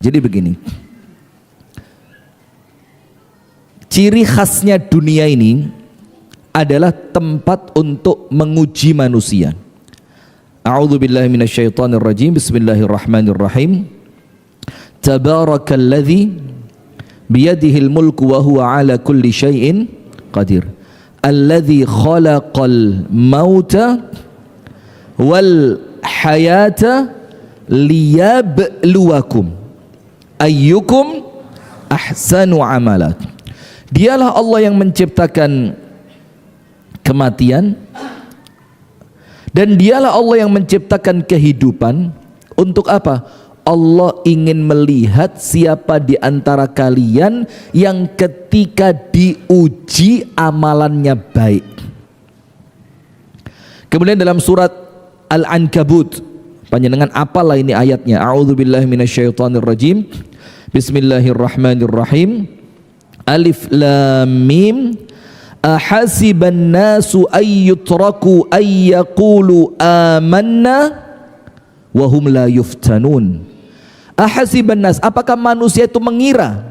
Jadi begini, ciri khasnya dunia ini adalah tempat untuk menguji manusia. A'udzubillahi minasyaitonirrajim. Bismillahirrahmanirrahim. Tabarakalladzi biyadihil mulku wa huwa ala kulli syai'in qadir. Alladzi khalaqal mauta wal hayata liyabluwakum ayyukum ahsanu amala. Dialah Allah yang menciptakan kematian dan dialah Allah yang menciptakan kehidupan. Untuk apa? Allah ingin melihat siapa di antara kalian yang ketika diuji amalannya baik. Kemudian dalam surat Al-Ankabut, panjenengan apalah ini ayatnya. A'udzubillahi minasyaitonirrajim. Bismillahirrahmanirrahim. Alif lam mim. Ahasiban nasu ayyutraku ayyaqulu amanna wa hum la yuftanun. Ahasiban nas, apakah manusia itu mengira?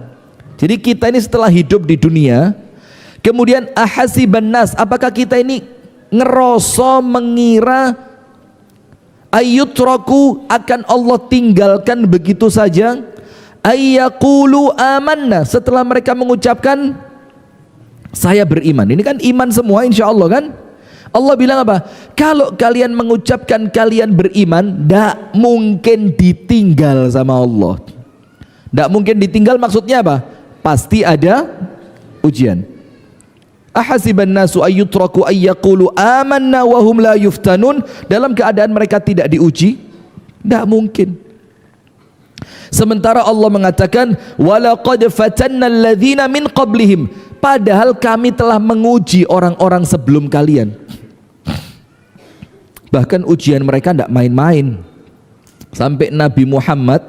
Jadi kita ini setelah hidup di dunia, kemudian ahasiban nas, apakah kita ini ngeroso mengira ayyutraku akan Allah tinggalkan begitu saja? Ayyaqulu amanna, setelah mereka mengucapkan saya beriman. Ini kan iman semua insya Allah kan. Allah bilang apa? Kalau kalian mengucapkan kalian beriman, tidak mungkin ditinggal sama Allah. Tidak mungkin ditinggal maksudnya apa? Pasti ada ujian. Ahasiban nasu ayyutraku ayyaqulu amanna wa hum la yuftanun. Dalam keadaan mereka tidak diuji, tidak mungkin. Sementara Allah mengatakan walaqad fatanna alladzina min qablihim, padahal kami telah menguji orang-orang sebelum kalian. Bahkan ujian mereka tidak main-main. Sampai Nabi Muhammad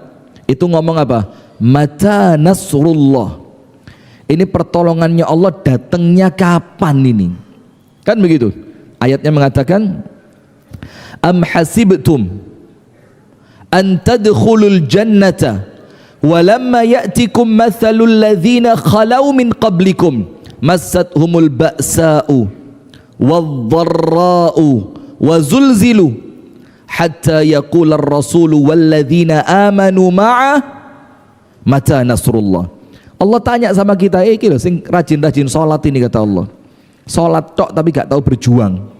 itu ngomong apa? Mata nasrullah. Ini pertolongannya Allah datangnya kapan ini? Kan begitu. Ayatnya mengatakan am hasibtum an tadkhulul jannata walamma ya'tikum mathalul ladzina khalau min qablikum massathumul ba'sa'u wadh-dharra'u wa zulzilu hatta yaqula ar-rasulu walladzina amanu ma'a mata nasrullah. Allah tanya sama kita, iki lho sing rajin-rajin salat ini, kata Allah. Salat tok tapi gak tahu berjuang.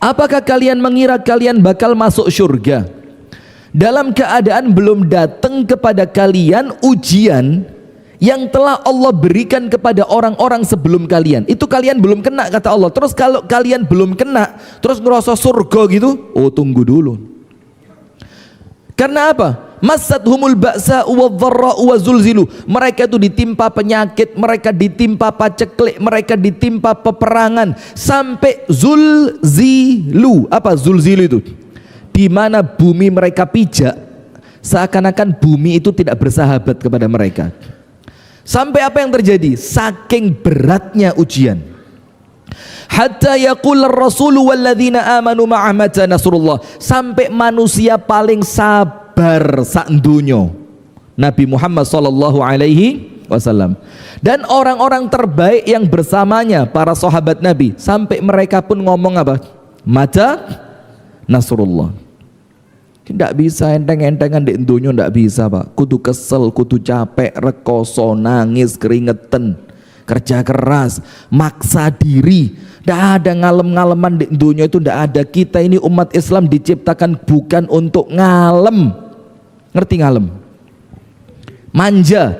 Apakah kalian mengira kalian bakal masuk surga dalam keadaan belum datang kepada kalian ujian yang telah Allah berikan kepada orang-orang sebelum kalian? Itu kalian belum kena, kata Allah. Terus kalau kalian belum kena terus ngerasa surga gitu, oh tunggu dulu. Karena apa? Massathumul ba'sa wadh-dharra wa zulzilu. Mereka itu ditimpa penyakit, mereka ditimpa paceklik, mereka ditimpa peperangan sampai zulzilu. Apa zulzilu itu? Di mana bumi mereka pijak, seakan-akan bumi itu tidak bersahabat kepada mereka. Sampai apa yang terjadi? Saking beratnya ujian. Hatta yaqul ar-rasulu walladzina amanu ma'a mata nasrullah. Sampai manusia paling sabar sak dunyo, Nabi Muhammad sallallahu alaihi wasallam, dan orang-orang terbaik yang bersamanya, para sahabat Nabi, sampai mereka pun ngomong apa? Mata nasrullah. Tidak bisa enteng-entengan di dunyo, tidak bisa Pak. Kudu kesel, kudu capek, rekoso, nangis, keringetan, kerja keras, maksa diri. Tidak ada ngalem-ngaleman di dunia itu, tidak ada. Kita ini umat Islam diciptakan bukan untuk ngalem. Ngerti ngalem? Manja.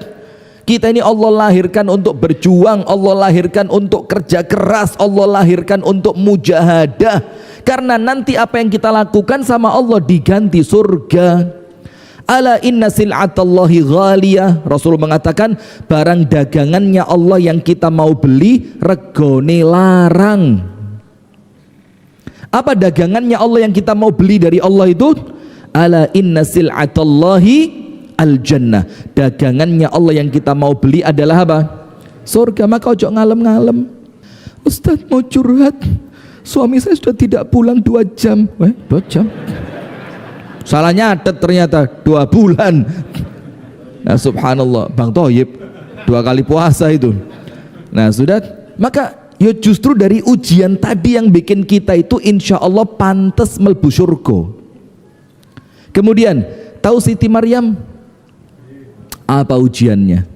Kita ini Allah lahirkan untuk berjuang, Allah lahirkan untuk kerja keras, Allah lahirkan untuk mujahadah. Karena nanti apa yang kita lakukan sama Allah diganti surga. Ala inna sil'atallahi ghaliyah. Rasul mengatakan barang dagangannya Allah yang kita mau beli regone larang. Apa dagangannya Allah yang kita mau beli dari Allah itu? Ala inna sil'atallahi al-jannah. Dagangannya Allah yang kita mau beli adalah apa? Surga. Maka ojo ngalem-ngalem. Ustaz mau curhat, suami saya sudah tidak pulang 2 jam. 2 jam? Salah nyatet ternyata 2 bulan. Nah subhanallah, Bang Thoyib 2 kali puasa itu. Nah sudah, maka ya justru dari ujian tadi yang bikin kita itu insya Allah pantas melbu surga. Kemudian tahu Siti Maryam apa ujiannya?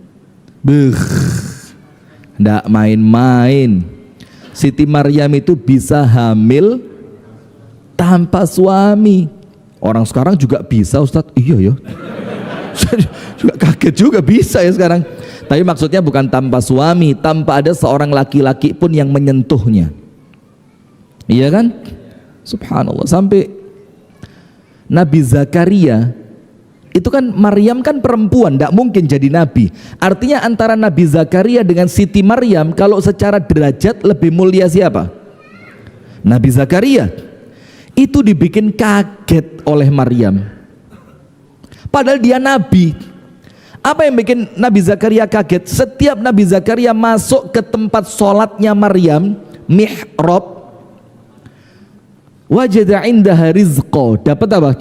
Nggak main-main. Siti Maryam itu bisa hamil tanpa suami. Orang sekarang juga bisa, Ustadz. Iya ya. Saya juga kaget juga bisa ya sekarang. Tapi maksudnya bukan tanpa suami, tanpa ada seorang laki-laki pun yang menyentuhnya. Iya kan? Subhanallah. Sampai Nabi Zakaria itu kan, Maryam kan perempuan, tidak mungkin jadi nabi. Artinya antara Nabi Zakaria dengan Siti Maryam, kalau secara derajat lebih mulia siapa? Nabi Zakaria. Itu dibikin kaget oleh Maryam, padahal dia nabi. Apa yang bikin Nabi Zakaria kaget? Setiap Nabi Zakaria masuk ke tempat sholatnya Maryam, mihrab, wajada indaha rizqa, dapat apa?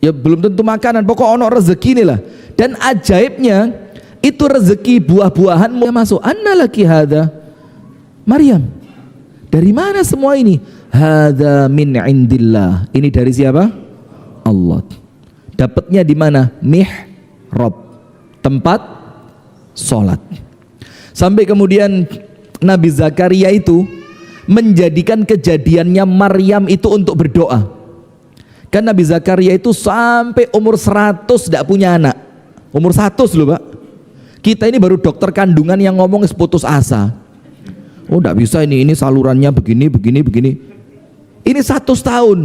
Ya belum tentu makanan, pokok ono rezeki inilah. Dan ajaibnya itu rezeki buah-buahan masuk. Anna laki hada, Maryam, dari mana semua ini? Hada min indillah. Ini dari siapa? Allah. Dapatnya di mana? Mihrab, tempat sholat. Sampai kemudian Nabi Zakaria itu menjadikan kejadiannya Maryam itu untuk berdoa. Kan Nabi Zakaria itu sampai umur 100 tidak punya anak. Umur 100 loh Pak. Kita ini baru dokter kandungan yang ngomong putus asa. Oh tidak bisa ini salurannya begini. Ini 100 tahun.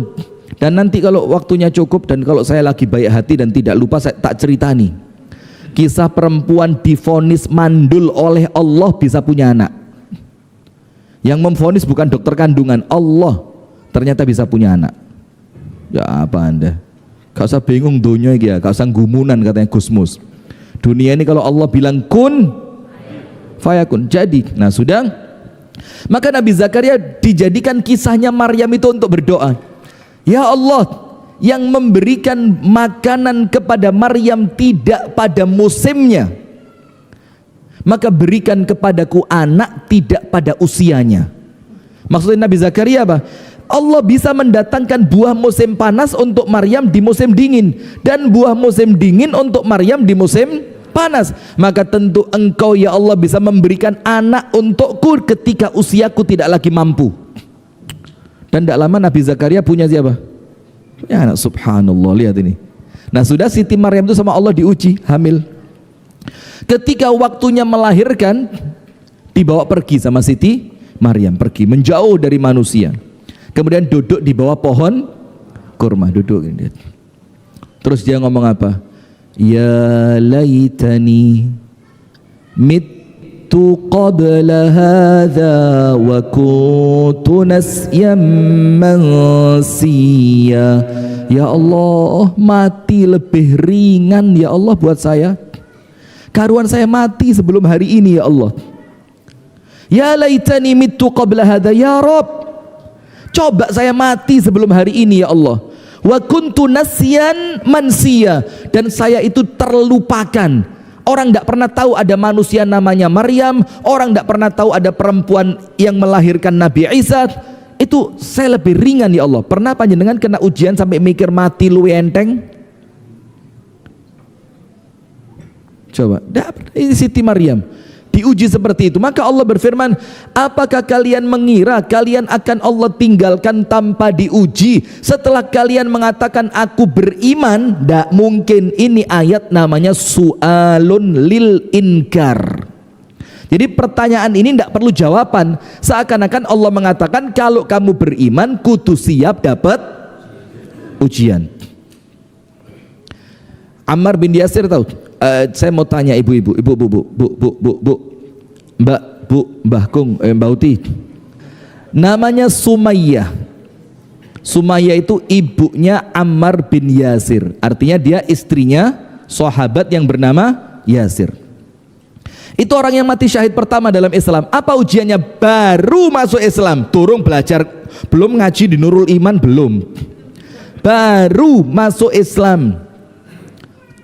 Dan nanti kalau waktunya cukup dan kalau saya lagi baik hati dan tidak lupa, saya tak cerita nih kisah perempuan divonis mandul oleh Allah bisa punya anak. Yang memvonis bukan dokter kandungan, Allah, ternyata bisa punya anak. Ya apa Anda? Gak usah bingung dunia ya, gak usah gumunan katanya Gusmus. Dunia ini kalau Allah bilang kun fayakun, jadi. Nah sudah, maka Nabi Zakaria dijadikan kisahnya Maryam itu untuk berdoa. Ya Allah, yang memberikan makanan kepada Maryam tidak pada musimnya, maka berikan kepadaku anak tidak pada usianya. Maksudnya Nabi Zakaria apa? Allah bisa mendatangkan buah musim panas untuk Maryam di musim dingin, dan buah musim dingin untuk Maryam di musim panas. Maka tentu engkau ya Allah bisa memberikan anak untukku ketika usiaku tidak lagi mampu. Dan tidak lama Nabi Zakaria punya siapa? Punya anak. Subhanallah, lihat ini. Nah sudah, Siti Maryam itu sama Allah diuji hamil. Ketika waktunya melahirkan, dibawa pergi sama Siti Maryam, pergi menjauh dari manusia. Kemudian duduk di bawah pohon kurma, duduk. Terus dia ngomong apa? Ya laitani mittu qabla hadha wa kuntu nasyan mansiya. Ya Allah, mati lebih ringan ya Allah buat saya. Karuan saya mati sebelum hari ini ya Allah. Ya laitani mittu qabla hadha, ya Rabb, coba saya mati sebelum hari ini ya Allah. Wa kuntu nasyan mansiya, dan saya itu terlupakan. Orang tidak pernah tahu ada manusia namanya Maryam, orang tidak pernah tahu ada perempuan yang melahirkan Nabi Isa. Itu saya lebih ringan ya Allah. Pernah panjenengan kena ujian sampai mikir mati lu enteng? Coba, ini Siti Maryam diuji seperti itu. Maka Allah berfirman, apakah kalian mengira kalian akan Allah tinggalkan tanpa diuji setelah kalian mengatakan aku beriman? Tidak mungkin. Ini ayat namanya su'alun lil inkar. Jadi pertanyaan ini tidak perlu jawaban. Seakan-akan Allah mengatakan kalau kamu beriman kudu siap dapat ujian. Ammar bin Yasir tahu? Saya mau tanya ibu-ibu, Mbak Kung, Mbak Uti. Namanya Sumayyah. Sumayyah itu ibunya Ammar bin Yasir. Artinya dia istrinya sahabat yang bernama Yasir. Itu orang yang mati syahid pertama dalam Islam. Apa ujiannya? Baru masuk Islam, turun belajar, belum ngaji di Nurul Iman, belum. baru masuk Islam,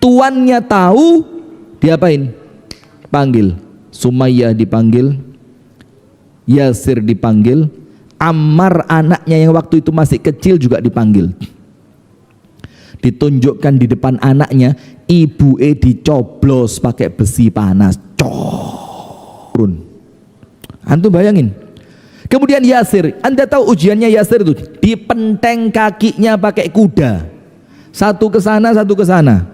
tuannya tahu, diapain? Panggil. Sumayyah dipanggil, Yasir dipanggil, Ammar anaknya yang waktu itu masih kecil juga dipanggil. Ditunjukkan di depan anaknya, ibu dicoblos pakai besi panas, turun. Antum bayangin. Kemudian Yasir, Anda tahu ujiannya Yasir itu dipenteng kakinya pakai kuda, satu ke sana satu ke sana,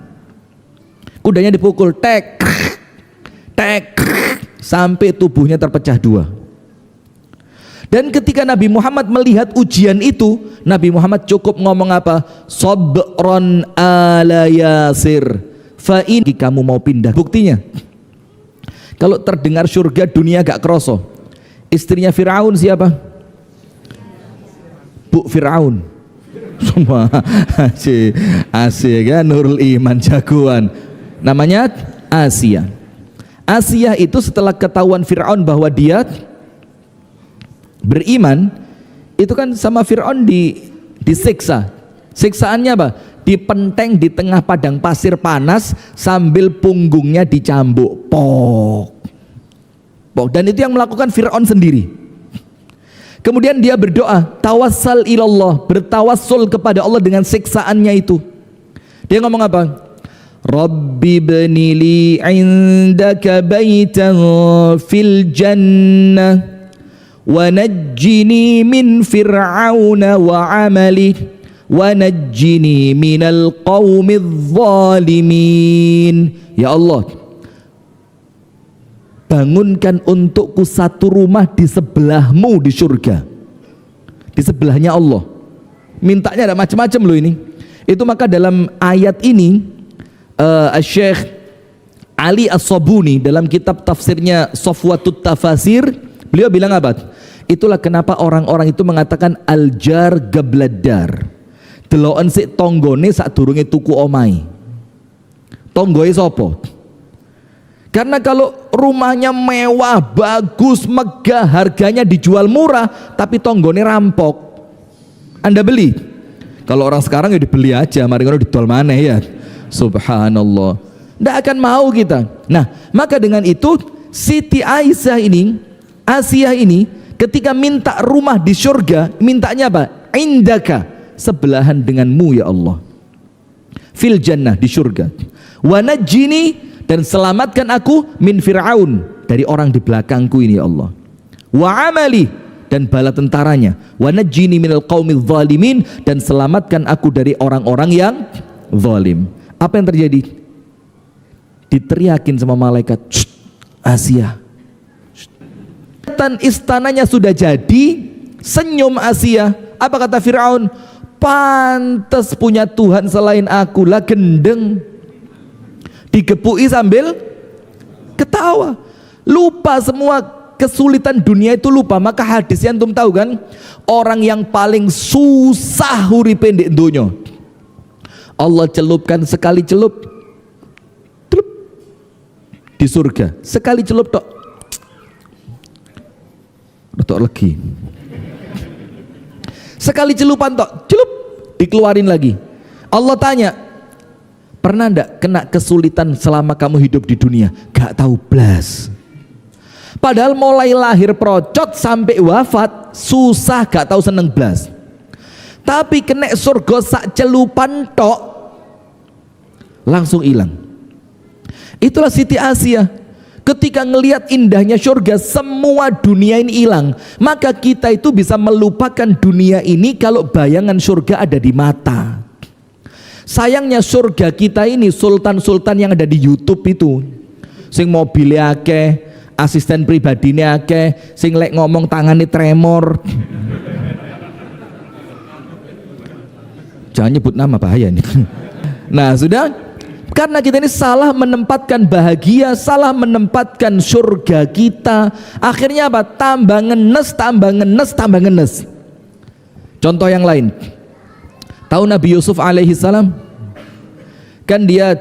kudanya dipukul, tek tek sampai tubuhnya terpecah dua. Dan ketika Nabi Muhammad melihat ujian itu, Nabi Muhammad cukup ngomong apa? Sabron ala Yasir, fa ini kamu mau pindah. Buktinya, kalau terdengar surga dunia gak kroso. Istrinya Fir'aun siapa? Bu Fir'aun. Semua Asia kan, Nurul Iman jagoan. Namanya Asia. Asia itu setelah ketahuan Fir'aun bahwa dia beriman, itu kan sama Fir'aun disiksa. Siksaannya apa? Dipenteng di tengah padang pasir panas sambil punggungnya dicambuk. Pok. Dan itu yang melakukan Fir'aun sendiri. Kemudian dia berdoa, tawassal ilallah, bertawassul kepada Allah dengan siksaannya itu. Dia ngomong apa? Rabbi bnili indaka baitan fil jannah wa najjini min fir'auna wa amali wa najjini minal qawmidh zalimin. Ya Allah, bangunkan untukku satu rumah di sebelahmu di surga, di sebelahnya Allah. Mintanya ada macam-macam loh ini. Itu maka dalam ayat ini Syekh Ali As-Sabuni dalam kitab tafsirnya Safwatut Tafasir, beliau bilang apa? Itulah kenapa orang-orang itu mengatakan aljar gabladar, deloken sik tonggone sadurunge tuku omai. Tonggoe sapa? Karena kalau rumahnya mewah, bagus, megah, harganya dijual murah, tapi tonggone rampok, Anda beli? Kalau orang sekarang ya dibeli aja, mari ngono didol maneh ya. Subhanallah. Tidak akan mau kita. Nah, maka dengan itu Siti Aisyah ini, Asia ini, ketika minta rumah di surga, mintanya apa? Indaka, sebelahan denganmu ya Allah. Fil jannah, di surga. Wa najjini, dan selamatkan aku min Fir'aun, dari orang di belakangku ini ya Allah. Wa amali, dan bala tentaranya. Wa najjini minal qaumidh zalimin, dan selamatkan aku dari orang-orang yang zalim. Apa yang terjadi? Diteriakin sama malaikat, Asia. Istananya sudah jadi, senyum Asia. Apa kata Fir'aun? Pantes punya Tuhan selain aku lah, gendeng. Digepui sambil ketawa, lupa semua kesulitan dunia itu, lupa. Maka hadis yang antum tahu kan, orang yang paling susah uripe ndek donya, Allah celupkan sekali celup, celup di surga, sekali celup tok, tok lagi, sekali celupan tok, celup, dikeluarin lagi. Allah tanya, pernah ndak kena kesulitan selama kamu hidup di dunia? Gak tahu blas. Padahal mulai lahir procot sampai wafat susah, gak tahu seneng blas. Tapi kena surga sak celupan tok langsung hilang. Itulah Siti Asia. Ketika ngelihat indahnya surga, semua dunia ini hilang. Maka kita itu bisa melupakan dunia ini kalau bayangan surga ada di mata. Sayangnya surga kita ini sultan-sultan yang ada di YouTube itu, sing mobilnya akeh, asisten pribadinya akeh, sing lek ngomong tangannya tremor. Jangan nyebut nama, bahaya nih. Nah sudah, karena kita ini salah menempatkan bahagia, salah menempatkan surga kita, akhirnya apa? Tambah ngenes, tambah ngenes, tambah ngenes. Contoh yang lain, tahu Nabi Yusuf alaihi salam? Kan dia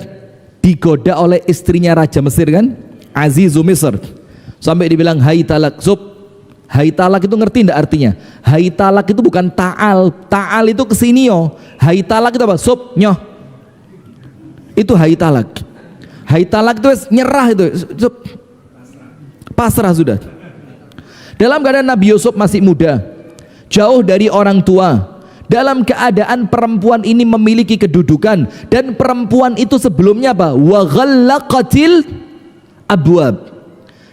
digoda oleh istrinya Raja Mesir kan, Azizu Misr, sampai dibilang hai talak sub, Hai talak itu ngerti enggak artinya? Hai talak itu bukan ta'al. Ta'al itu kesini yo. Hai talak itu apa? Sup, nyoh. Itu hai talak. Hai talak itu nyerah itu. Sup. Pasrah sudah. Dalam keadaan Nabi Yusuf masih muda, jauh dari orang tua, dalam keadaan perempuan ini memiliki kedudukan, dan perempuan itu sebelumnya apa? Wa ghallaqatil abwab.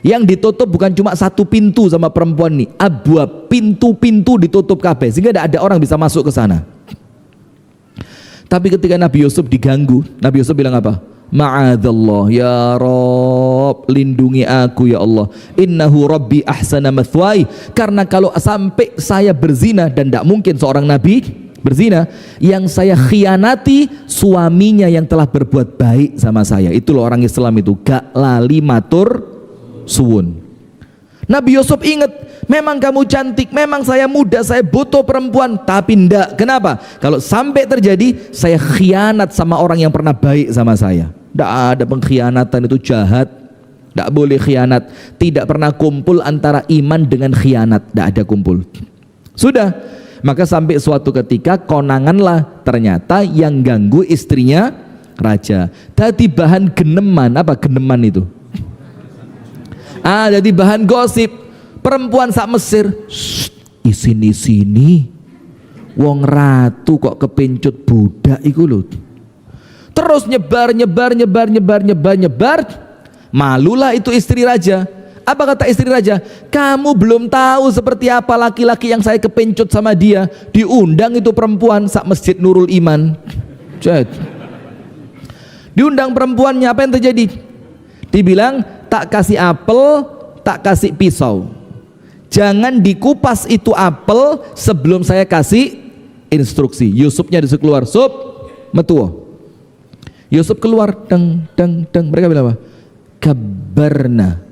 Yang ditutup bukan cuma satu pintu sama perempuan ini, abwab, pintu-pintu ditutup kabeh sehingga tidak ada orang bisa masuk ke sana. Tapi ketika Nabi Yusuf diganggu, Nabi Yusuf bilang apa? Ma'adzallah ya Rabb, lindungi aku ya Allah, innahu rabbi ahsana mathwai. Karena kalau sampai saya berzina, dan tidak mungkin seorang nabi berzina, yang saya khianati suaminya yang telah berbuat baik sama saya. Itu loh orang Islam itu, gak lali matur suwun. Nabi Yusuf ingat, memang kamu cantik, memang saya muda, saya butuh perempuan, tapi ndak. Kenapa? Kalau sampai terjadi saya khianat sama orang yang pernah baik sama saya. Ndak ada pengkhianatan, itu jahat. Ndak boleh khianat. Tidak pernah kumpul antara iman dengan khianat, ndak ada kumpul. Sudah, maka sampai suatu ketika konanganlah ternyata yang ganggu istrinya raja. Tadi bahan geneman. Apa geneman itu? Jadi bahan gosip. Perempuan sak Mesir, isini wong ratu kok kepencut budak iku lho. Terus nyebar. Malulah itu istri raja. Apa kata istri raja? Kamu belum tahu seperti apa laki-laki yang saya kepencut sama dia. Diundang itu perempuan sak Masjid Nurul Iman. Diundang perempuannya, apa yang terjadi? Dibilang tak kasih apel, tak kasih pisau. Jangan dikupas itu apel sebelum saya kasih instruksi. Yusufnya disuruh keluar, sup, metuo. Yusuf keluar, deng. Mereka bilang apa? Kabarna.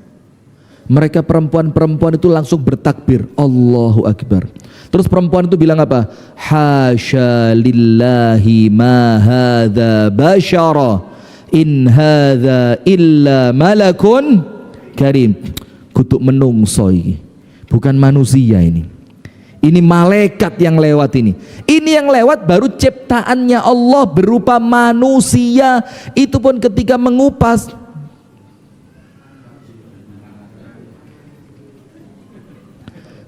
Mereka perempuan-perempuan itu langsung bertakbir, Allahu Akbar. Terus perempuan itu bilang apa? Hasya lillahi ma hadza basyara, in hadza illa malakun karim. Kutuk menungso ini, bukan manusia ini. Ini malaikat yang lewat ini. Ini yang lewat baru ciptaannya Allah berupa manusia. Itu pun ketika mengupas,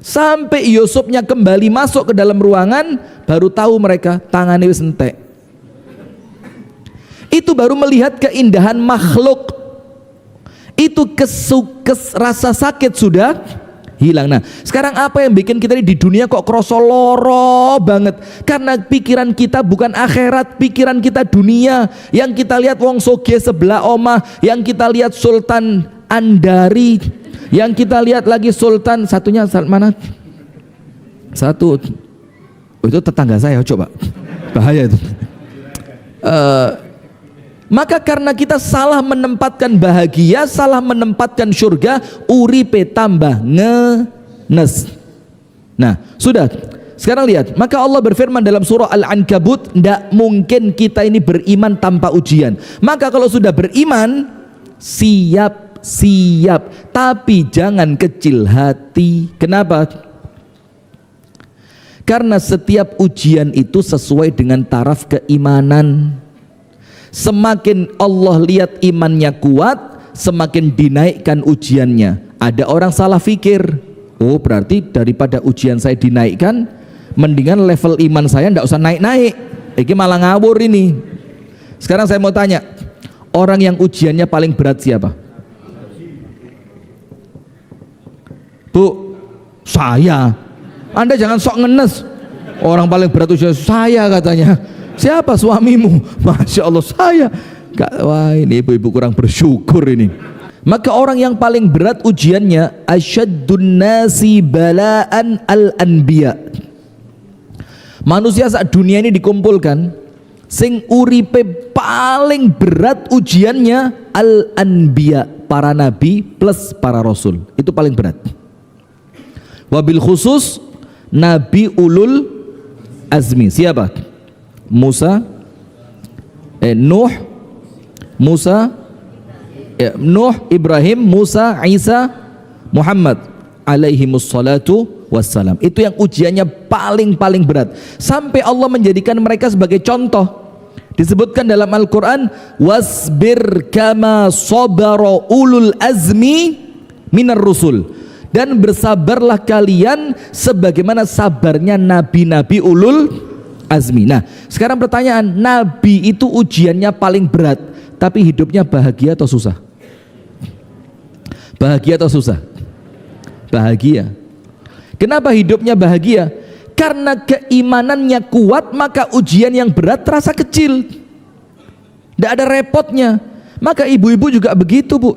sampai Yusufnya kembali masuk ke dalam ruangan, baru tahu mereka tangannya wis entek. Itu baru melihat keindahan makhluk. Itu rasa sakit sudah hilang. Nah, sekarang apa yang bikin kita di dunia kok kroso loro banget? Karena pikiran kita bukan akhirat, pikiran kita dunia. Yang kita lihat wong soge sebelah omah, yang kita lihat Sultan Andari, yang kita lihat lagi Sultan satunya mana? Satu itu tetangga saya, coba bahaya itu. Maka karena kita salah menempatkan bahagia, salah menempatkan surga, uripe tambah ngenes. Nah, sudah. Sekarang lihat, maka Allah berfirman dalam surah Al-Ankabut, tidak mungkin kita ini beriman tanpa ujian. Maka kalau sudah beriman, siap, tapi jangan kecil hati. Kenapa? Karena setiap ujian itu sesuai dengan taraf keimanan. Semakin Allah lihat imannya kuat, semakin dinaikkan ujiannya. Ada orang salah fikir, oh berarti daripada ujian saya dinaikkan, mendingan level iman saya tidak usah naik-naik. Ini malah ngawur ini. Sekarang saya mau tanya, orang yang ujiannya paling berat siapa? Bu, saya. Anda jangan sok ngenes. Orang paling berat ujian saya katanya. Siapa suamimu? Masya Allah, saya. Wah, ini ibu-ibu kurang bersyukur ini. Maka orang yang paling berat ujiannya, asyaddun nasi bala'an al-anbiya. Manusia saat dunia ini dikumpulkan, sing uripe paling berat ujiannya al-anbiya, para nabi plus para rasul. Itu paling berat. Wabil khusus nabi ulul azmi. Siapa? Musa, Nuh, Musa, Nuh, Ibrahim, Musa, Isa, Muhammad. alaihimus salatu wassalam. Itu yang ujiannya paling berat, sampai Allah menjadikan mereka sebagai contoh. Disebutkan dalam Al-Quran, wasbir kama sabara ulul azmi minar rusul, dan bersabarlah kalian sebagaimana sabarnya nabi-nabi ulul azmi. Nah sekarang pertanyaan, nabi itu ujiannya paling berat, tapi hidupnya bahagia atau susah? Bahagia atau susah? Bahagia. Kenapa hidupnya bahagia? Karena keimanannya kuat, maka ujian yang berat terasa kecil, tidak ada repotnya. Maka ibu-ibu juga begitu, Bu.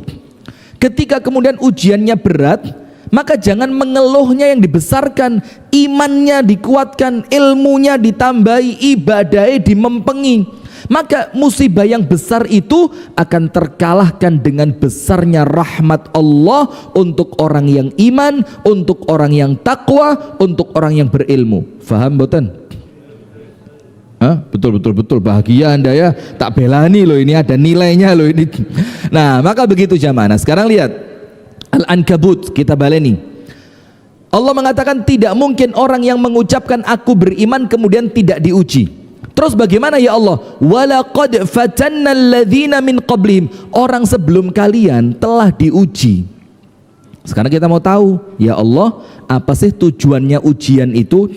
Ketika kemudian ujiannya berat, maka jangan mengeluhnya yang dibesarkan, imannya dikuatkan, ilmunya ditambahi, ibadahnya dimempengi. Maka musibah yang besar itu akan terkalahkan dengan besarnya rahmat Allah untuk orang yang iman, untuk orang yang takwa, untuk orang yang berilmu. Faham boten? Betul bahagia Anda ya, tak belani loh, ini ada nilainya loh ini. Nah maka begitu jamaah. Nah, sekarang lihat Al-Ankabut, kita baleni. Allah mengatakan tidak mungkin orang yang mengucapkan aku beriman kemudian tidak diuji. Terus bagaimana ya Allah? Walaqad fatanna alladzina min qablihim, orang sebelum kalian telah diuji. Sekarang kita mau tahu, ya Allah, apa sih tujuannya ujian itu?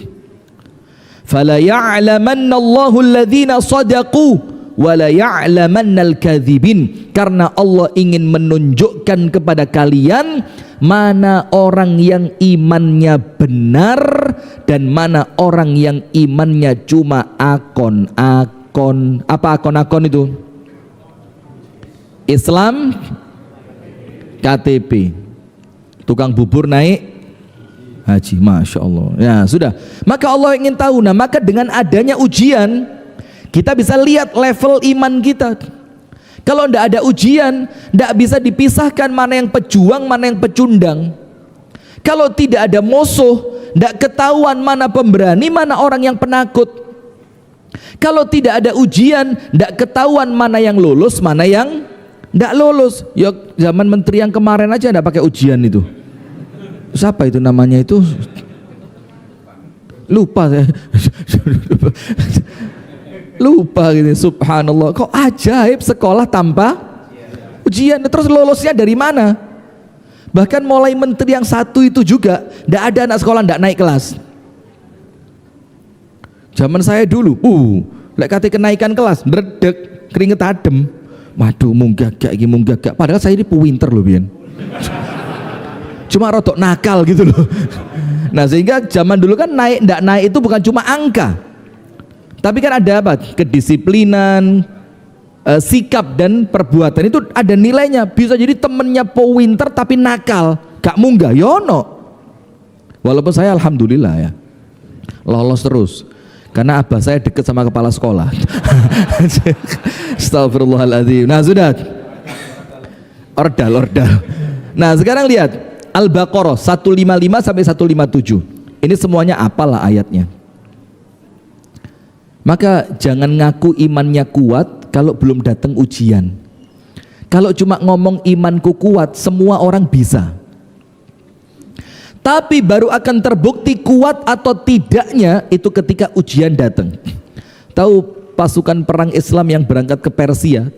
Fala ya'lamanna Allahu alladzina shadaqu wa la ya'lamanna al-kadzibin, karena Allah ingin menunjukkan kepada kalian mana orang yang imannya benar dan mana orang yang imannya cuma akon-akon. Apa akon-akon itu? Islam, KTP, tukang bubur naik haji, Masya Allah. Ya sudah, maka Allah ingin tahu. Nah maka dengan adanya ujian kita bisa lihat level iman kita. Kalau tidak ada ujian, tidak bisa dipisahkan mana yang pejuang, mana yang pecundang. Kalau tidak ada musuh, tidak ketahuan mana pemberani, mana orang yang penakut. Kalau tidak ada ujian, tidak ketahuan mana yang lulus, mana yang tidak lulus. Ya zaman menteri yang kemarin aja tidak pakai ujian itu. Siapa itu namanya itu? Lupa saya. Lupa gitu. Subhanallah, kok ajaib sekolah tanpa ujian. Terus lolusnya dari mana? Bahkan mulai menteri yang satu itu juga tidak ada anak sekolah tidak naik kelas. Zaman saya dulu, lek kate kenaikan kelas, ndredeg, keringet adem. Waduh, munggah gak. Padahal saya ini pinter loh, Bian. Cuma rotok nakal gitu loh. Nah sehingga zaman dulu kan naik ndak naik itu bukan cuma angka, tapi kan ada apa? Kedisiplinan, sikap dan perbuatan itu ada nilainya. Bisa jadi temennya pinter tapi nakal, gak munggah, yono. Walaupun saya alhamdulillah ya lolos terus, karena abah saya deket sama kepala sekolah. Astagfirullahaladzim. Nah sudah, ordal. Nah sekarang lihat Al-Baqarah 155 sampai 157. Ini semuanya apalah ayatnya. Maka jangan ngaku imannya kuat kalau belum datang ujian. Kalau cuma ngomong imanku kuat, semua orang bisa. Tapi baru akan terbukti kuat atau tidaknya itu ketika ujian datang. Tahu pasukan perang Islam yang berangkat ke Persia,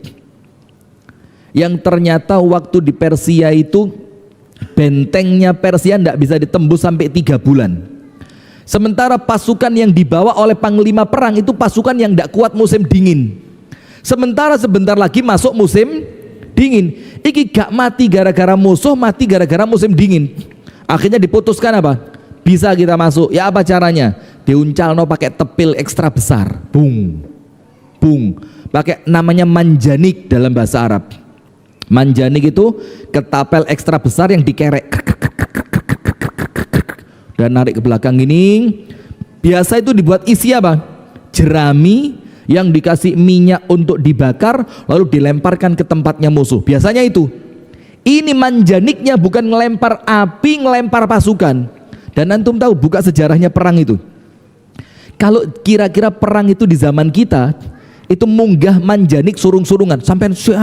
yang ternyata waktu di Persia itu bentengnya Persia tidak bisa ditembus sampai 3 bulan. Sementara pasukan yang dibawa oleh panglima perang itu pasukan yang tidak kuat musim dingin. Sementara sebentar lagi masuk musim dingin. Iki gak mati gara-gara musuh, mati gara-gara musim dingin. Akhirnya diputuskan apa? Bisa kita masuk. Ya apa caranya? Diuncalno pakai tepil ekstra besar. Bung. Pakai namanya manjanik dalam bahasa Arab. Manjanik itu ketapel ekstra besar yang dikerek dan narik ke belakang ini. Biasa itu dibuat isi apa? Jerami yang dikasih minyak untuk dibakar lalu dilemparkan ke tempatnya musuh. Biasanya itu. Ini manjaniknya bukan ngelempar api, ngelempar pasukan. Dan antum tahu buka sejarahnya perang itu. Kalau kira-kira perang itu di zaman kita, itu munggah manjanik surung-surungan sampean sih,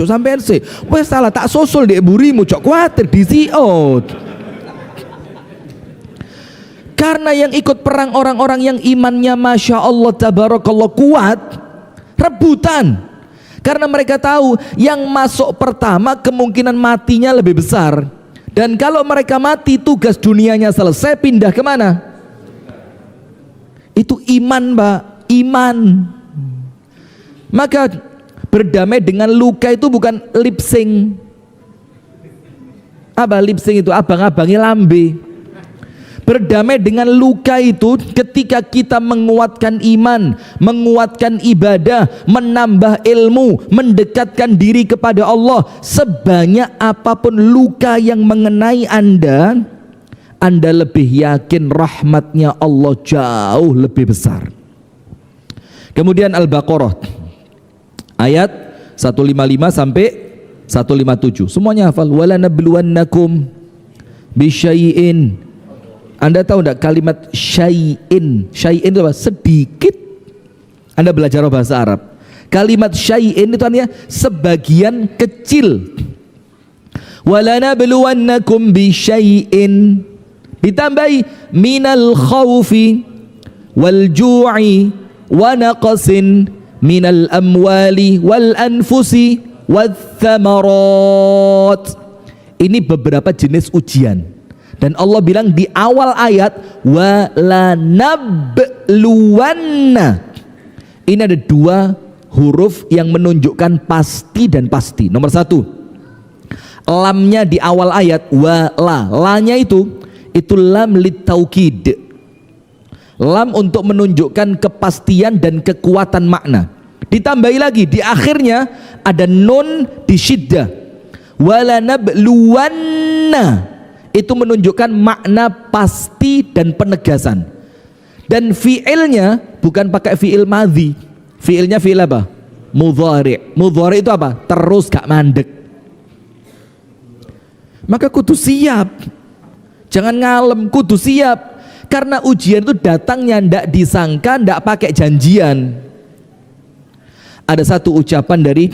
sampean sih wes salah tak susul di burimu cok kuatir di siot Karena yang ikut perang orang-orang yang imannya Masya Allah tabarakallah kuat, rebutan. Karena mereka tahu yang masuk pertama kemungkinan matinya lebih besar. Dan kalau mereka mati, tugas dunianya selesai, pindah kemana? Itu iman, Mbak, iman. Maka berdamai dengan luka itu bukan lip sync. Apa lip sync itu? Abang-abangi lambe. Berdamai dengan luka itu ketika kita menguatkan iman, menguatkan ibadah, menambah ilmu, mendekatkan diri kepada Allah. Sebanyak apapun luka yang mengenai Anda, Anda lebih yakin rahmatnya Allah jauh lebih besar. Kemudian Al-Baqarah ayat 155 sampai 157. Semuanya hafal. Wala nabluwannakum bisyai'in. Anda tahu enggak kalimat syai'in? Syai'in itu apa? Sedikit. Anda belajar bahasa Arab. Kalimat syai'in itu artinya sebagian kecil. Wala nabluwannakum bisyai'in. Ditambahi minal khawfi wal ju'i wa naqsin minal amwali wal anfusi wath thamarat. Ini beberapa jenis ujian. Dan Allah bilang di awal ayat walanabluwanna. Ini ada dua huruf yang menunjukkan pasti dan pasti. Nomor satu, lamnya di awal ayat wala. Lanya itu lam litaukid. Lam untuk menunjukkan kepastian dan kekuatan makna. Ditambahi lagi di akhirnya ada nun di syiddah. Walanabluwanna. Itu menunjukkan makna pasti dan penegasan. Dan fiilnya bukan pakai fiil madhi. Fiilnya fiil apa? Mudhari'. Mudhari' itu apa? Terus gak mandek. Maka kudu siap. Jangan ngalem, kudu siap. Karena ujian itu datangnya ndak disangka, ndak pakai janjian. Ada satu ucapan dari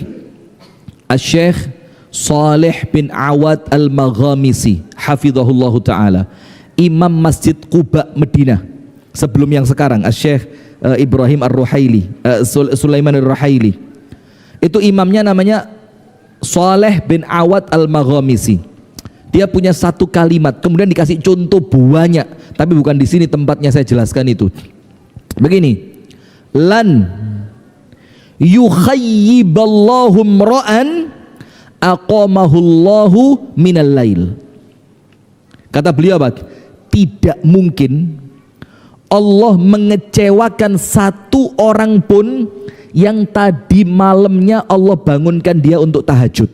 Asy-Syaikh Shalih bin Awad Al-Maghamisi hafizahullahu ta'ala, Imam Masjid Quba Madinah sebelum yang sekarang, Asy-Syaikh Ibrahim Ar-Ruhaili, Sulaiman Ar-Ruhaili. Itu imamnya namanya Shalih bin Awad Al-Maghamisi. Dia punya satu kalimat, kemudian dikasih contoh banyak, tapi bukan di sini tempatnya saya jelaskan itu. Begini, lan yukhayyiballahu mra'an aqamahullahu minal lail. Kata beliau apa? Tidak mungkin Allah mengecewakan satu orang pun yang tadi malamnya Allah bangunkan dia untuk tahajud.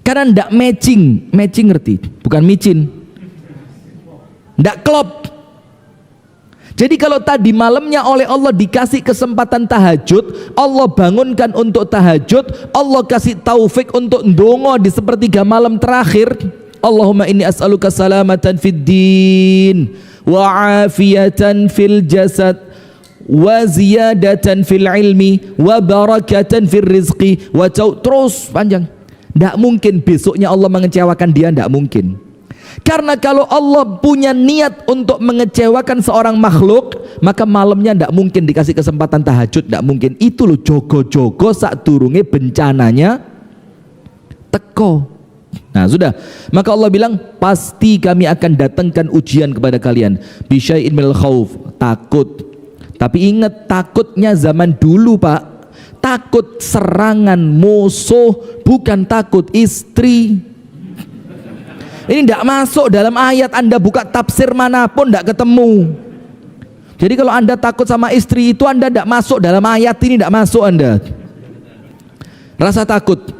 Karena ndak matching, matching ngerti? Bukan micin. Ndak klop. Jadi kalau tadi malamnya oleh Allah dikasih kesempatan tahajud, Allah bangunkan untuk tahajud, Allah kasih taufik untuk ndonga di sepertiga malam terakhir. Allahumma inni as'aluka salamatan fid din wa afiyatan fil jasad wa ziyadatan fil ilmi wa barakatan fil rizqi wa terus panjang. Tidak mungkin besoknya Allah mengecewakan dia, tidak mungkin. Karena kalau Allah punya niat untuk mengecewakan seorang makhluk, maka malamnya tidak mungkin dikasih kesempatan tahajud, tidak mungkin. Itu loh jogo-jogo sak durunge bencananya teko. Nah sudah, maka Allah bilang pasti kami akan datangkan ujian kepada kalian. Bisyai'in minal khauf, takut. Tapi ingat, takutnya zaman dulu Pak, takut serangan musuh, bukan takut istri. Ini tidak masuk dalam ayat. Anda buka tafsir manapun tidak ketemu. Jadi kalau Anda takut sama istri itu, Anda tidak masuk dalam ayat ini, tidak masuk Anda. Rasa takut.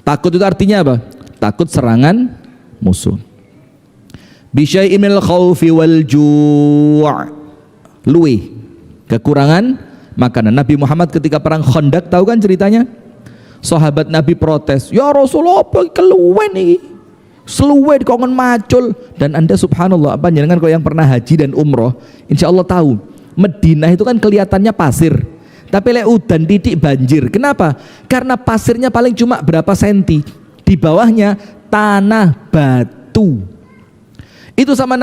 Takut itu artinya apa? Takut serangan musuh. Bisyai'in minal khaufi wal ju'. Luwe, kekurangan makanan. Nabi Muhammad ketika perang Khandaq, tahu kan ceritanya? Sahabat Nabi protes, "Ya Rasulullah, apa keluwen nih? Seluwe dikongen macul." Dan Anda subhanallah, panjenengan kalau yang pernah haji dan umroh, insya Allah tahu Madinah itu kan kelihatannya pasir, tapi lek udan titik banjir. Kenapa? Karena pasirnya paling cuma berapa senti, di bawahnya tanah batu. Itu sama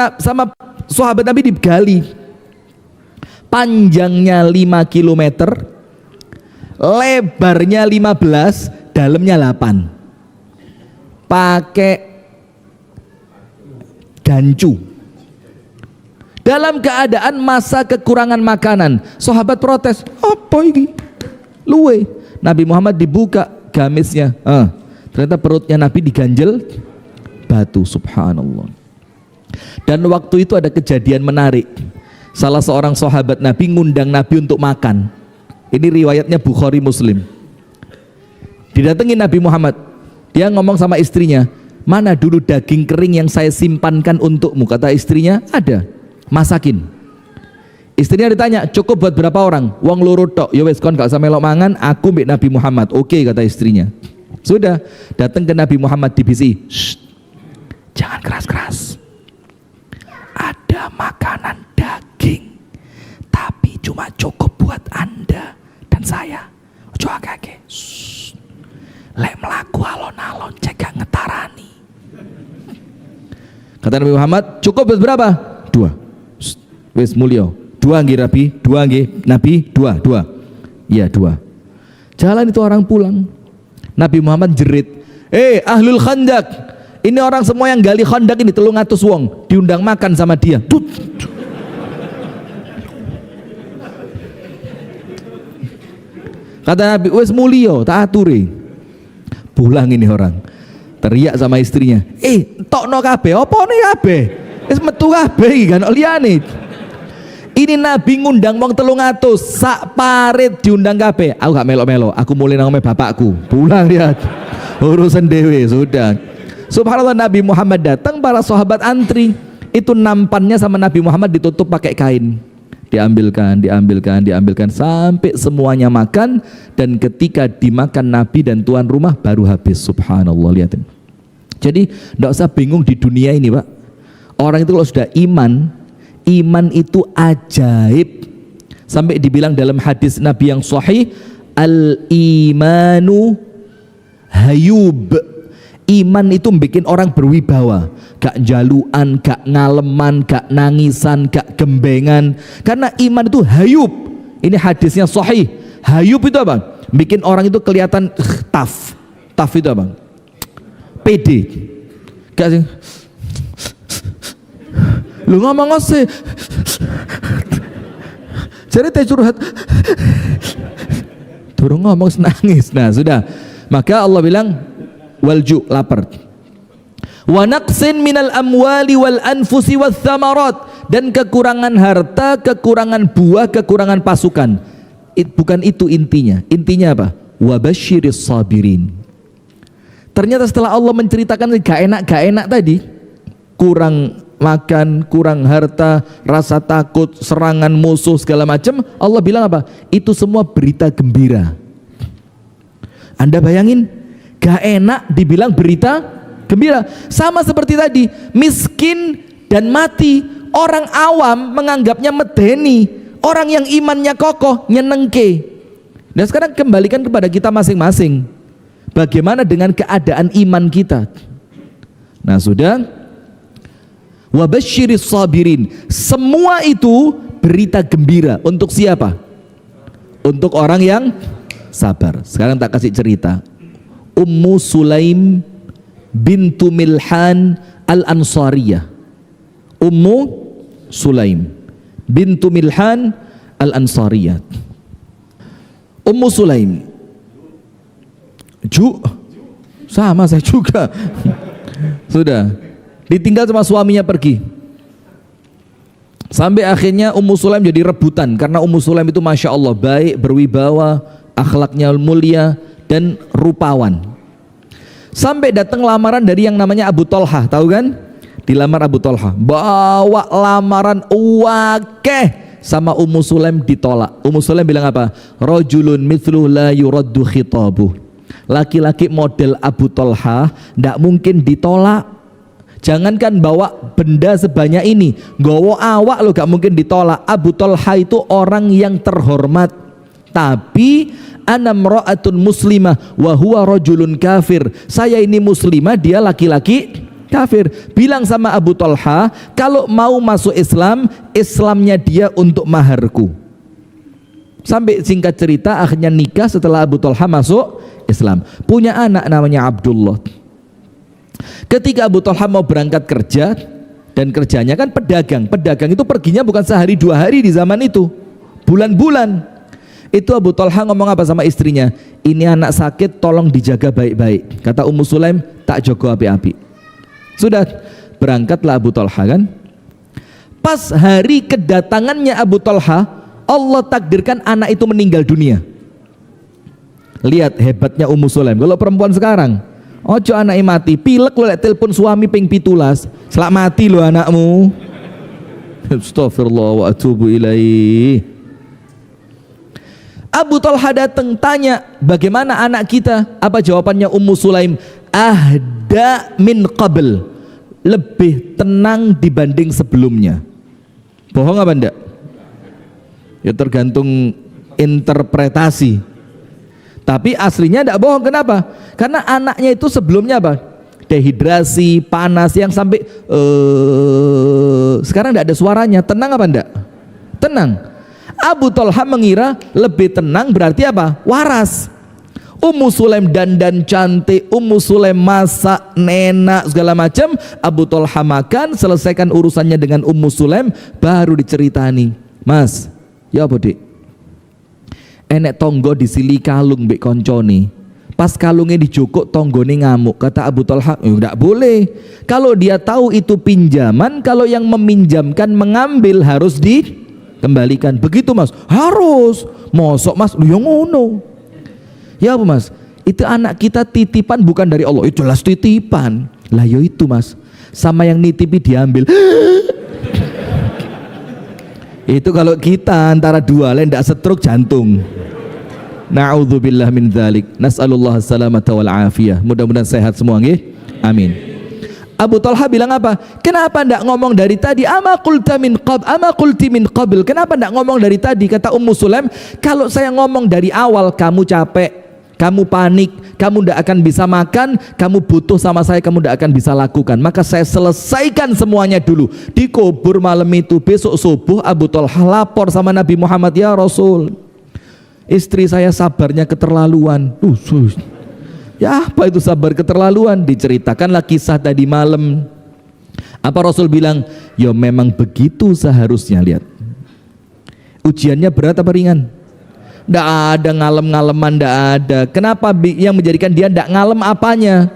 sahabat Nabi digali. Panjangnya 5 km, lebarnya 15, dalamnya 8. Pakai gancu. Dalam keadaan masa kekurangan makanan, sahabat protes, apa ini? Luwe. Nabi Muhammad dibuka gamisnya, ternyata perutnya Nabi diganjel batu. Subhanallah. Dan waktu itu ada kejadian menarik. Salah seorang sahabat Nabi ngundang Nabi untuk makan. Ini riwayatnya Bukhari Muslim. Didatengin Nabi Muhammad, dia ngomong sama istrinya, mana dulu daging kering yang saya simpankan untukmu? Kata istrinya, ada, masakin. Istrinya ditanya, cukup buat berapa orang? Wong loro tok. Ya wes kon gak usah melok mangan, aku mbek Nabi Muhammad. Oke, kata istrinya. Sudah, datang ke Nabi Muhammad dibisi. Jangan keras-keras. Ada makanan daging, tapi cuma cukup buat Anda dan saya. Ojo akeh. Lek melaku alon-alon cegah ngetarani. Kata Nabi Muhammad, cukup buat berapa? 2. Wis mulio. 2 nggih Nabi, 2 nggih Nabi, 2. Iya 2. Jalan itu orang pulang. Nabi Muhammad jerit, ahlul khandak. Ini orang semua yang gali khandak ini 300 wong diundang makan sama dia. Kata Nabi, wes mulio tak aturi. Pulang ini orang, teriak sama istrinya, tokno kabeh, apa nih kabeh? Wes metu kabeh iki kan liyane. Ini Nabi ngundang wong 300, sak parit diundang kabeh. Aku gak melok-melok, aku mulai nang bapakku. Pulang dia. Urusan dewe sudah. Subhanallah, Nabi Muhammad datang, para sahabat antri. Itu nampannya sama Nabi Muhammad ditutup pakai kain. Diambilkan sampai semuanya makan. Dan ketika dimakan Nabi dan tuan rumah baru habis. Subhanallah, lihatin. Jadi tidak usah bingung di dunia ini, Pak. Orang itu kalau sudah iman itu ajaib. Sampai dibilang dalam hadis Nabi yang sahih, al-imanu hayub. Iman itu bikin orang berwibawa, gak jaluan, gak ngaleman, gak nangisan, gak gembengan. Karena iman itu hayub. Ini hadisnya sahih. Hayub itu apa? Bikin orang itu kelihatan tough. Tough itu apa? Pede. Gak sih? Lu ngomong sih. Jadi teh curhat. Turun ngomong nangis. Nah, sudah. Maka Allah bilang walju, lapar. Wa naqsin minal amwali wal anfusi wath thamarat, dan kekurangan harta, kekurangan buah, kekurangan pasukan. Bukan itu intinya. Intinya apa? Wa basyiris sabirin. Ternyata setelah Allah menceritakan gak enak tadi, kurang makan, kurang harta, rasa takut, serangan musuh segala macam, Allah bilang apa? Itu semua berita gembira. Anda bayangin, gak enak dibilang berita gembira. Sama seperti tadi, miskin dan mati, orang awam menganggapnya medeni, orang yang imannya kokoh nyenengke. Dan sekarang kembalikan kepada kita masing-masing, bagaimana dengan keadaan iman kita. Nah sudah, wabasyiris sabirin, semua itu berita gembira untuk siapa? Untuk orang yang sabar. Sekarang tak kasih cerita. Ummu Sulaim bintu Milhan al-Ansariyah. Ummu Sulaim bintu Milhan al-Ansariyah. Ummu Sulaim sama saya juga. Sudah ditinggal sama suaminya pergi. Sampai akhirnya Ummu Sulaim jadi rebutan, karena Ummu Sulaim itu Masya Allah baik, berwibawa, akhlaknya mulia, dan rupawan. Sampai datang lamaran dari yang namanya Abu Tolhah, tahu kan? Dilamar Abu Tolhah, bawa lamaran wakeh, sama Ummu Sulaim ditolak. Ummu Sulaim bilang apa? Rajulun mithlu la yuraddu khitabuh. Laki-laki model Abu Tolhah tidak mungkin ditolak. Jangankan bawa benda sebanyak ini, gowo awak lo gak mungkin ditolak. Abu Tolhah itu orang yang terhormat, tapi ana mra'atun muslimah wa huwa rajulun kafir. Saya ini muslimah, dia laki-laki Kafir. Bilang sama Abu Talha, kalau mau masuk Islam, Islamnya dia untuk maharku. Sampai singkat cerita akhirnya nikah setelah Abu Talha masuk Islam. Punya anak namanya Abdullah. Ketika Abu Talha mau berangkat kerja, dan kerjanya kan pedagang. Pedagang itu perginya bukan sehari dua hari di zaman itu, bulan-bulan. Itu Abu Talha ngomong apa sama istrinya? Ini anak sakit, tolong dijaga baik-baik. Kata Ummu Sulaim, tak jogo api-api. Sudah, berangkatlah Abu Talha kan. Pas hari kedatangannya Abu Talha, Allah takdirkan anak itu meninggal dunia. Lihat hebatnya Ummu Sulaim. Kalau perempuan sekarang, ojo anaknya mati, pilek lo lek telepon suami ping 17, selak mati lo anakmu. Astagfirullah wa atubu ilaih. Abu Talha datang tanya, bagaimana anak kita? Apa jawabannya Ummu Sulaim? Ahda min qabl, lebih tenang dibanding sebelumnya. Bohong apa enggak? Ya tergantung interpretasi. Tapi aslinya enggak bohong. Kenapa? Karena anaknya itu sebelumnya apa? Dehidrasi, panas yang sampai sekarang enggak ada suaranya. Tenang apa enggak? Tenang. Abu Talha mengira lebih tenang berarti apa? Waras. Ummu Sulaim dandan cantik, Ummu Sulaim masak, nenak segala macam. Abu Talha makan, selesaikan urusannya dengan Ummu Sulaim, baru diceritani. Mas, ya apa dik? Enek tonggo disili kalung mbek koncone. Pas kalungnya dijukuk, tonggone ngamuk. Kata Abu Talha, enggak boleh. Kalau dia tahu itu pinjaman, kalau yang meminjamkan mengambil harus dikembalikan. Begitu mas, harus. Mosok mas, lu yang ngono. Ya apa mas? Itu anak kita titipan bukan dari Allah. Itu jelas titipan. Lah yo itu mas, sama yang nitipi diambil. Itu kalau kita antara dua lain tidak stroke jantung. Na'udzubillah min dzalik. Nas'alullah salamata wal afiyah. Mudah-mudahan sehat semua nggih. Amin. Abu Talha bilang apa? Kenapa enggak ngomong dari tadi? Ama qulta min qabl, ama qulti min qabl. Kenapa enggak ngomong dari tadi? Kata Ummu Sulaim, kalau saya ngomong dari awal kamu capek, kamu panik, kamu tidak akan bisa makan, kamu butuh sama saya, kamu tidak akan bisa lakukan. Maka saya selesaikan semuanya dulu. Dikubur malam itu, besok subuh Abu Talha lapor sama Nabi Muhammad, ya Rasul, istri saya sabarnya keterlaluan. Ya apa itu sabar keterlaluan? Diceritakanlah kisah tadi malam. Apa Rasul bilang? Ya memang begitu seharusnya. Lihat, ujiannya berat apa ringan? Tidak ada ngalem-ngaleman, tidak ada. Kenapa yang menjadikan dia tidak ngalem apanya?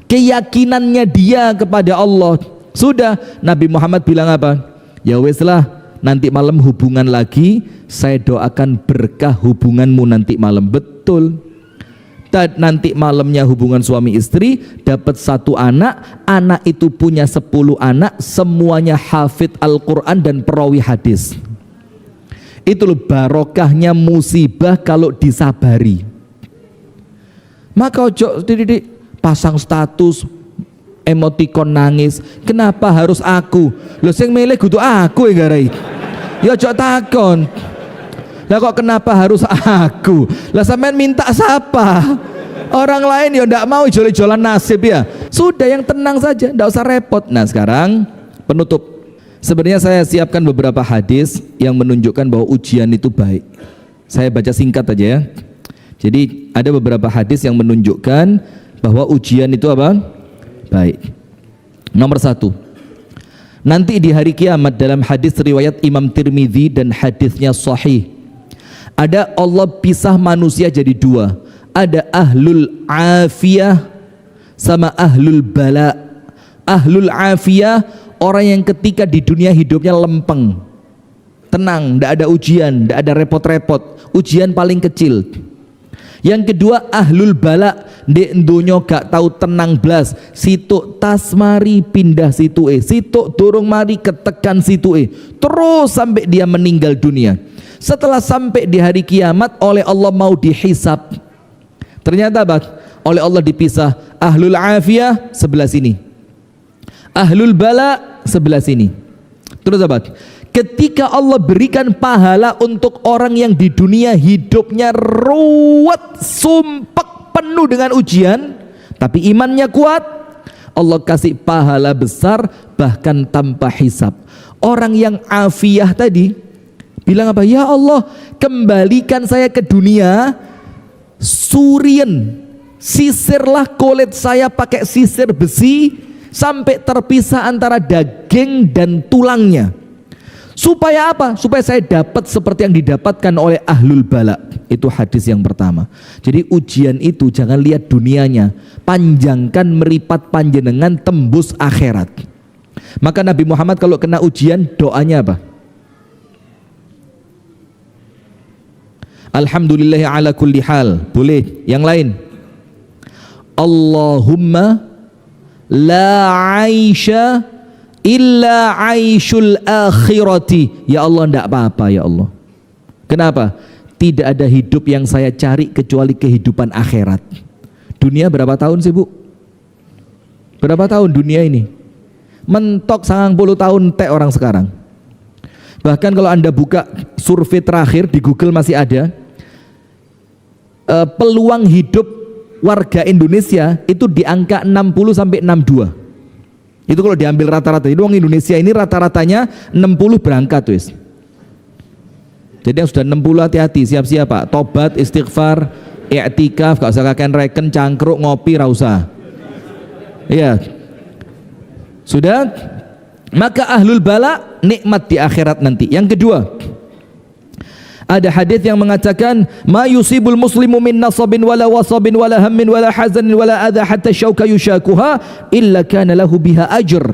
Keyakinannya dia kepada Allah. Sudah, Nabi Muhammad bilang apa? Ya wes lah, nanti malam hubungan lagi, saya doakan berkah hubunganmu nanti malam. Betul. Nanti malamnya hubungan suami istri, dapat 1 anak, anak itu punya 10 anak, semuanya hafid Al-Quran dan perawi hadis. Itu loh barokahnya musibah kalau disabari. Maka ojo didik pasang status emotikon nangis, kenapa harus aku? Loh sing milih kudu aku ya garai. Ya ojo takon. Lah kok kenapa harus aku? Lah sampean minta siapa? Orang lain ya ndak mau jol-jolan nasib ya. Sudah yang tenang saja, ndak usah repot. Nah sekarang penutup. Sebenarnya saya siapkan beberapa hadis yang menunjukkan bahwa ujian itu baik. Saya baca singkat aja ya. Jadi ada beberapa hadis yang menunjukkan bahwa ujian itu apa? Baik. Nomor 1. Nanti di hari kiamat dalam hadis riwayat Imam Tirmidzi dan hadisnya sahih. Ada Allah pisah manusia jadi 2. Ada ahlul afiyah sama ahlul bala. Ahlul afiyah orang yang ketika di dunia hidupnya lempeng, tenang, tidak ada ujian, tidak ada repot-repot, ujian paling kecil. Yang kedua ahlul bala, ndek ndonyo gak tahu tenang blas, situ tas mari pindah situ situ durung mari ketekan situ terus sampai dia meninggal dunia. Setelah sampai di hari kiamat oleh Allah mau dihisab, ternyata oleh Allah dipisah, ahlul afiyah sebelah sini, ahlul bala sebelah sini. Terus apa? Ketika Allah berikan pahala untuk orang yang di dunia hidupnya ruwet, sumpek, penuh dengan ujian, tapi imannya kuat, Allah kasih pahala besar bahkan tanpa hisab. Orang yang afiyah tadi bilang apa? Ya Allah, kembalikan saya ke dunia, surien, sisirlah kulit saya pakai sisir besi sampai terpisah antara daging dan tulangnya. Supaya apa? Supaya saya dapat seperti yang didapatkan oleh ahlul bala. Itu hadis yang pertama. Jadi ujian itu jangan lihat dunianya, panjangkan meripat panjenengan tembus akhirat. Maka Nabi Muhammad kalau kena ujian doanya apa? Alhamdulillahi ala kulli hal. Boleh. Yang lain, Allahumma la aisha illa aishul akhirati. Ya Allah, tidak apa-apa ya Allah. Kenapa? Tidak ada hidup yang saya cari kecuali kehidupan akhirat. Dunia berapa tahun sih Bu? Berapa tahun dunia ini? Mentok 90 tahun teh orang sekarang. Bahkan kalau Anda buka survei terakhir di Google masih ada, peluang hidup warga Indonesia itu di angka 60 sampai 62. Itu kalau diambil rata-rata. Jadi orang Indonesia ini rata-ratanya 60 berangkat wis. Jadi yang sudah 60 hati-hati, siap-siap Pak. Tobat, istighfar, i'tikaf, gak usah kakek reken, cangkruk, ngopi, ra usah. Iya. Sudah? Maka ahlul bala nikmat di akhirat nanti. Yang kedua, ada hadis yang mengatakan ma yusibul muslimu min nasabin wala wasabin wala hammin wala hazanin wala adha hatta syauka yushakuha illa kana lahu biha ajr.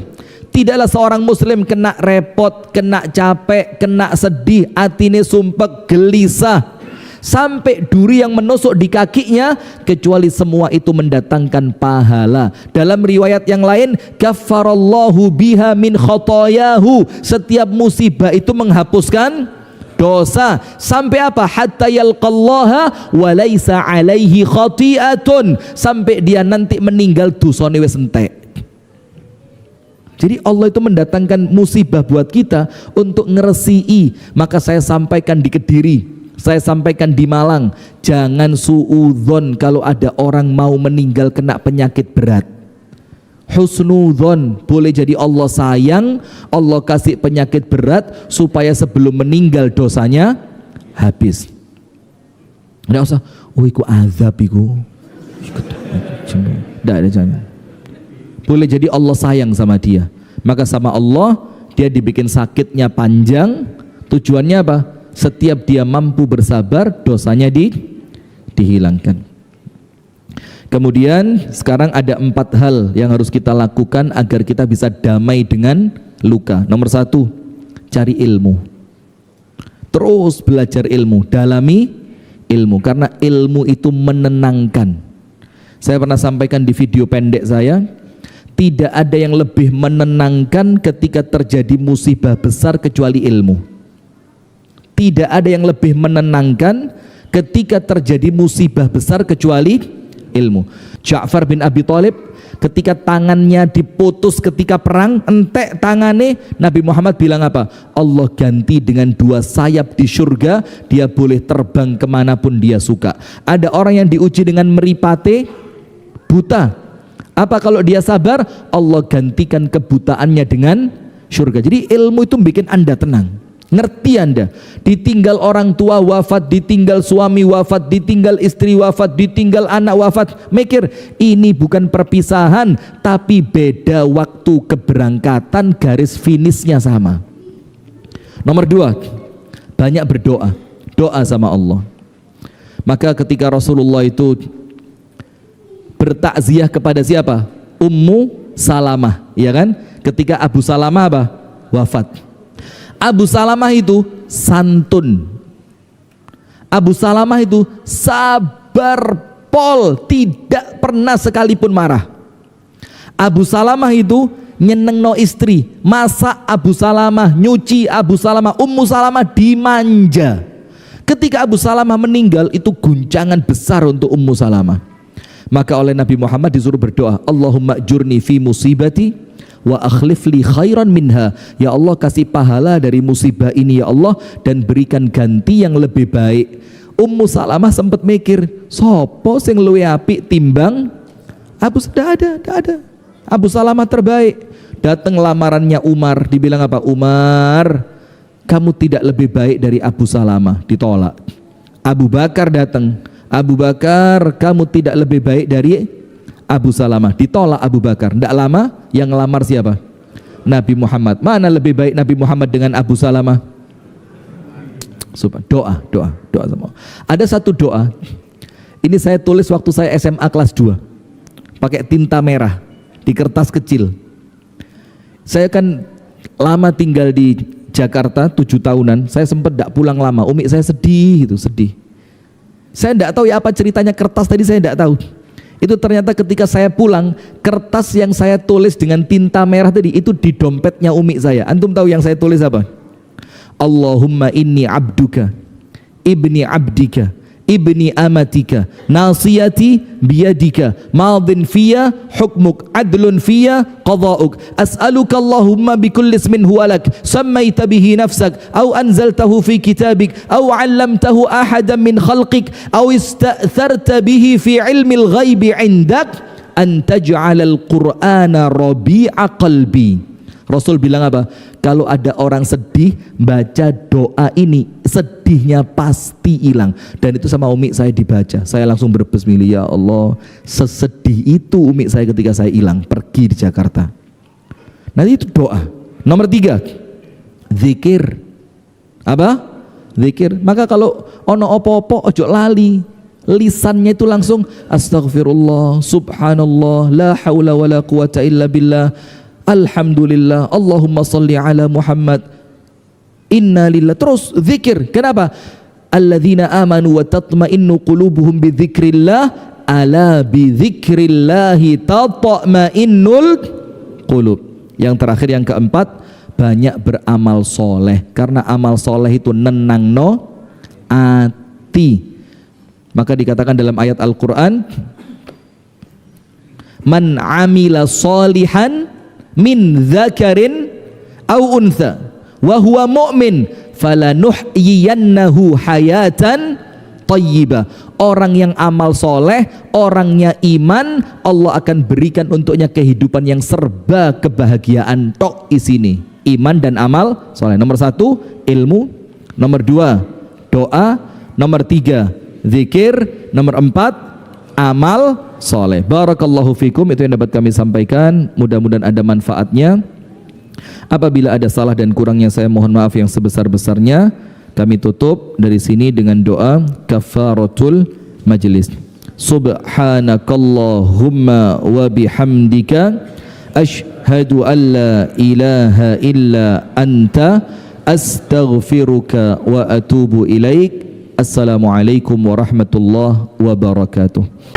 Tidaklah seorang muslim kena repot, kena capek, kena sedih, atine sumpek, gelisah sampai duri yang menusuk di kakinya, kecuali semua itu mendatangkan pahala. Dalam riwayat yang lain, kaffarallahu biha min khotoyahu. Setiap musibah itu menghapuskan dosa. Sampai apa? Hatta yalqallaha wa laisa alaihi khati'atun. Sampai dia nanti meninggal dosane wis entek. Jadi Allah itu mendatangkan musibah buat kita untuk ngeresii. Maka saya sampaikan di Kediri, saya sampaikan di Malang, jangan suudzon kalau ada orang mau meninggal kena penyakit berat. Husnudzon, boleh jadi Allah sayang, Allah kasih penyakit berat supaya sebelum meninggal dosanya habis. Tidak usah, oh iku azab iku. Tidak ada jangan. Boleh jadi Allah sayang sama dia, maka sama Allah dia dibikin sakitnya panjang. Tujuannya apa? Setiap dia mampu bersabar, dosanya dihilangkan. Kemudian sekarang ada 4 hal yang harus kita lakukan agar kita bisa damai dengan luka. Nomor 1, cari ilmu. Terus belajar ilmu, dalami ilmu, karena ilmu itu menenangkan. Saya pernah sampaikan di video pendek saya, tidak ada yang lebih menenangkan ketika terjadi musibah besar kecuali ilmu. Tidak ada yang lebih menenangkan ketika terjadi musibah besar kecuali ilmu. Ja'far bin Abi Thalib ketika tangannya diputus ketika perang, entek tangane, Nabi Muhammad bilang apa? Allah ganti dengan 2 sayap di surga, dia boleh terbang kemanapun dia suka. Ada orang yang diuji dengan meripate, buta. Apa kalau dia sabar? Allah gantikan kebutaannya dengan surga. Jadi ilmu itu bikin Anda tenang. Ngerti Anda? Ditinggal orang tua wafat, ditinggal suami wafat, ditinggal istri wafat, ditinggal anak wafat, mikir ini bukan perpisahan, tapi beda waktu keberangkatan, garis finishnya sama. Nomor 2, banyak berdoa. Doa sama Allah. Maka ketika Rasulullah itu bertakziah kepada siapa? Ummu Salamah, ya kan? Ketika Abu Salamah apa? Wafat. Abu Salamah itu santun. Abu Salamah itu sabar pol, tidak pernah sekalipun marah. Abu Salamah itu nyenengno istri, masak Abu Salamah, nyuci Abu Salamah, Ummu Salamah dimanja. Ketika Abu Salamah meninggal, itu guncangan besar untuk Ummu Salamah. Maka oleh Nabi Muhammad disuruh berdoa, Allahumma ajurni fi musibati wa akhlif li khairan minha. Ya Allah, kasih pahala dari musibah ini ya Allah, dan berikan ganti yang lebih baik. Ummu Salamah sempat mikir, sopo sing luwe apik timbang Abu? Tidak ada. Abu Salamah terbaik. Datang lamarannya Umar, dibilang apa? Umar, kamu tidak lebih baik dari Abu Salamah. Ditolak. Abu Bakar datang, Abu Bakar, kamu tidak lebih baik dari Abu Salamah. Ditolak Abu Bakar. Tidak lama yang ngelamar siapa? Nabi Muhammad. Mana lebih baik Nabi Muhammad dengan Abu Salamah? Doa sama. Ada satu doa. Ini saya tulis waktu saya SMA kelas 2. Pakai tinta merah di kertas kecil. Saya kan lama tinggal di Jakarta 7 tahunan. Saya sempat tidak pulang lama. Umi saya sedih gitu, sedih. Saya tidak tahu ya apa ceritanya kertas tadi, saya tidak tahu. Itu ternyata ketika saya pulang, kertas yang saya tulis dengan tinta merah tadi itu di dompetnya umi saya. Antum tahu yang saya tulis apa? Allahumma inni abduka, ibni abdika, ibni amatika, nasiyati biyadika, madin fiya hukmuk, adlun fiya qada'uk, as'aluka Allahumma bikulli ismin huwa lak, sammaita bihi nafsak, au anzaltahu fi kitabik, au 'allamtahu ahadan min khalqik, au ista'tharta bihi fi ilmil ghaibi 'indak, an taj'alal qur'ana rabi'a qalbi. Rasul bilang apa? Kalau ada orang sedih, baca doa ini, sedihnya pasti hilang. Dan itu sama umi saya dibaca. Saya langsung berbismillah, ya Allah, sesedih itu umi saya ketika saya hilang, pergi di Jakarta. Nanti itu doa. Nomor 3, zikir. Apa? Zikir. Maka kalau ono opo-opo, ojo lali. Lisannya itu langsung astaghfirullah, subhanallah, la haula wala quwata illa billah, alhamdulillah, Allahumma salli ala Muhammad, inna lillah. Terus zikir. Kenapa? Alladzina amanu wa tatma'innu qulubuhum bi dzikrillah, ala bi dzikrillahi tatma'innul qulub. Yang terakhir, yang keempat, banyak beramal soleh, karena amal soleh itu nenangno ati. Maka dikatakan dalam ayat Al-Quran, man amila solihan min dzakarin au untha wa huwa mu'min falanuhyiyannahu hayatan thayyibah. Orang yang amal soleh, orangnya iman, Allah akan berikan untuknya kehidupan yang serba kebahagiaan. Tok isini iman dan amal soleh. Nomor 1 ilmu, nomor 2 doa, nomor 3 zikir, nomor 4 amal soleh. Barakallahu fikum. Itu yang dapat kami sampaikan, mudah-mudahan ada manfaatnya. Apabila ada salah dan kurangnya saya mohon maaf yang sebesar-besarnya. Kami tutup dari sini dengan doa kafaratul majlis. Subhanakallahumma wa bihamdika, ashhadu an la ilaha illa anta, astaghfiruka wa atubu ilaik. Assalamualaikum warahmatullahi wabarakatuh.